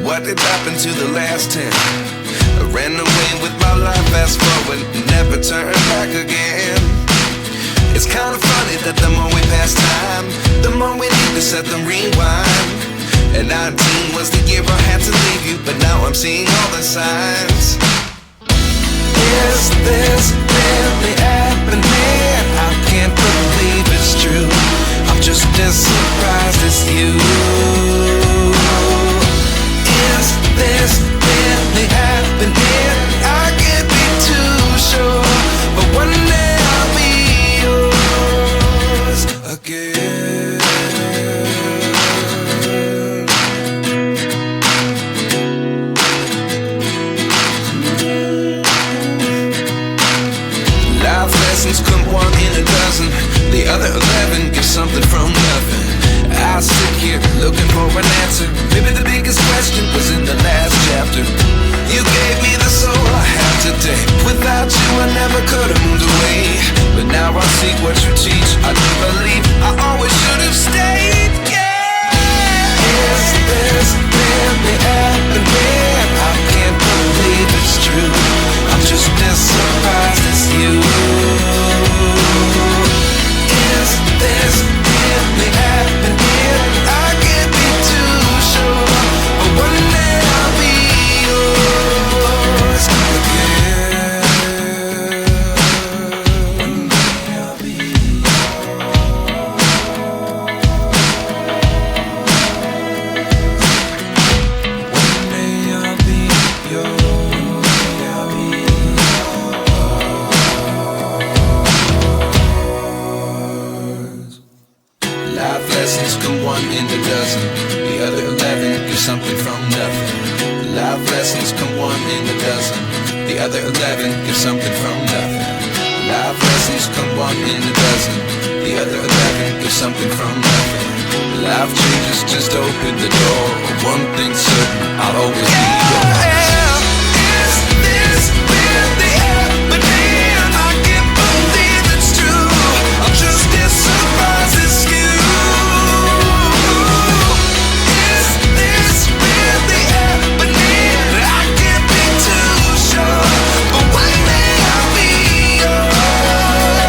what did happen to the last 10? I ran away with my life, fast forward, never turn back again. It's kinda funny that the more we pass time, the more we need to set the rewind. And 19 was the year I had to leave you, but now I'm seeing all the signs. Is this really happening? I can't believe it's true. I'm just as surprised as you. Is this really happening? I can't be too sure, but one day I'll be yours again. Life lessons come one in a dozen. The other 11 give something from nothing. I sit here looking for an answer. Maybe the biggest question was in the last chapter. You gave me the soul I have today. Without you I never could have moved away. But now I see what you teach. I do believe I always should have stayed. Yeah. Is this really happening? I can't believe it's true. I'm just as surprised as you. Is this really happening? I can't be too sure, but one day I'll be yours again. One day I'll be Life lessons come one in a dozen. The other 11 give something from nothing. Life lessons come one in a dozen. The other 11 give something from nothing. Life lessons come one in a dozen. The other 11 give something from nothing. Life changes just open the door. One thing's certain, I'll always be yours.